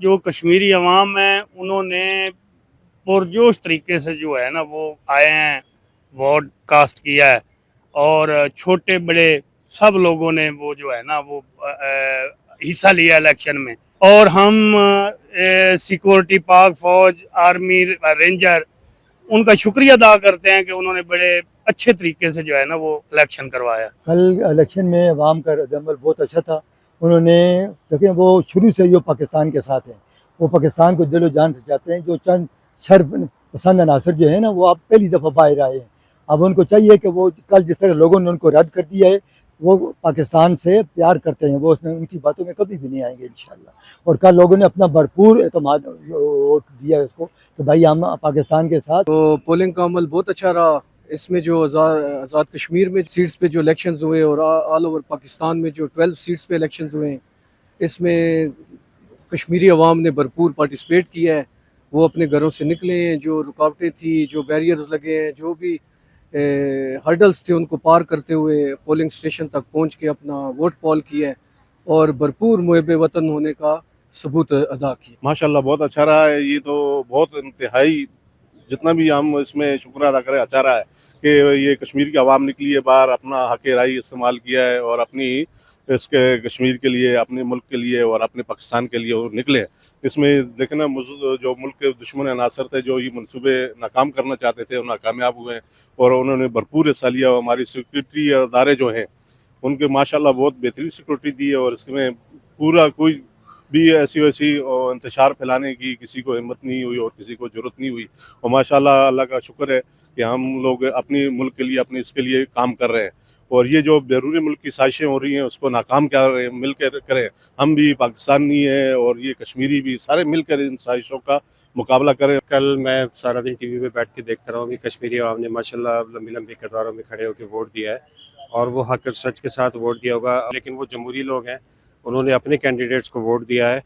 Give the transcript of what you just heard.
جو کشمیری عوام ہے انہوں نے پرجوش طریقے سے جو ہے نا وہ آئے ہیں، ووٹ کاسٹ کیا ہے، اور چھوٹے بڑے سب لوگوں نے وہ جو ہے نا وہ حصہ لیا الیکشن میں، اور ہم سیکورٹی، پاک فوج، آرمی، رینجر ان کا شکریہ ادا کرتے ہیں کہ انہوں نے بڑے اچھے طریقے سے جو ہے نا وہ الیکشن کروایا۔ کل الیکشن میں عوام کا رد عمل بہت اچھا تھا۔ انہوں نے دیکھیں وہ شروع سے جو پاکستان کے ساتھ ہیں، وہ پاکستان کو دل و جان سے چاہتے ہیں۔ جو چند شر پسند عناصر جو ہیں نا وہ اب پہلی دفعہ باہر آئے ہیں۔ اب ان کو چاہیے کہ وہ کل جس طرح لوگوں نے ان کو رد کر دیا ہے، وہ پاکستان سے پیار کرتے ہیں، وہ اس میں ان کی باتوں میں کبھی بھی نہیں آئیں گے انشاءاللہ۔ اور کل لوگوں نے اپنا بھرپور اعتماد ووٹ دیا ہے اس کو کہ بھائی ہم پاکستان کے ساتھ۔ تو پولنگ کا عمل بہت اچھا رہا۔ اس میں جو آزاد کشمیر میں سیٹس پہ جو الیکشنز ہوئے اور آل اوور پاکستان میں جو 12 سیٹس پہ الیکشنز ہوئے ہیں، اس میں کشمیری عوام نے بھرپور پارٹیسپیٹ کیا ہے۔ وہ اپنے گھروں سے نکلے ہیں، جو رکاوٹیں تھیں، جو بیریئرز لگے ہیں، جو بھی ہرڈلز تھے، ان کو پار کرتے ہوئے پولنگ سٹیشن تک پہنچ کے اپنا ووٹ پول کیا ہے اور بھرپور محب وطن ہونے کا ثبوت ادا کیا۔ ماشاءاللہ بہت اچھا رہا ہے۔ یہ تو بہت انتہائی، جتنا بھی ہم اس میں شکر ادا کریں، اچھا رہا ہے کہ یہ کشمیر کی عوام نکلی ہے باہر، اپنا حق رائے استعمال کیا ہے اور اپنی اس کے کشمیر کے لیے، اپنے ملک کے لیے اور اپنے پاکستان کے لیے وہ نکلے۔ اس میں دیکھنا جو ملک کے دشمن عناصر تھے، جو یہ منصوبے ناکام کرنا چاہتے تھے، وہ ناکامیاب ہوئے ہیں اور انہوں نے بھرپور حصہ لیا۔ ہماری سیکورٹی ادارے جو ہیں ان کے ماشاءاللہ بہت بہترین سیکورٹی دی ہے، اور اس میں پورا کوئی بھی ایسی ویسی انتشار پھیلانے کی کسی کو ہمت نہیں ہوئی اور کسی کو ضرورت نہیں ہوئی۔ اور ماشاءاللہ اللہ کا شکر ہے کہ ہم لوگ اپنی ملک کے لیے، اپنے اس کے لیے کام کر رہے ہیں، اور یہ جو بیرونی ملک کی سازشیں ہو رہی ہیں اس کو ناکام کر رہے ہیں، مل کر کریں۔ ہم بھی پاکستانی ہیں اور یہ کشمیری بھی، سارے مل کر ان سازشوں کا مقابلہ کریں۔ کل میں سارا دن ٹی وی پہ بیٹھ کے دیکھتا رہا ہوں کہ کشمیری عوام نے ماشاءاللہ لمبی لمبی قطاروں میں کھڑے ہو کے ووٹ دیا ہے، اور وہ حق سچ کے ساتھ ووٹ دیا ہوگا۔ لیکن وہ جمہوری لوگ ہیں، انہوں نے اپنے کینڈیڈیٹس کو ووٹ دیا ہے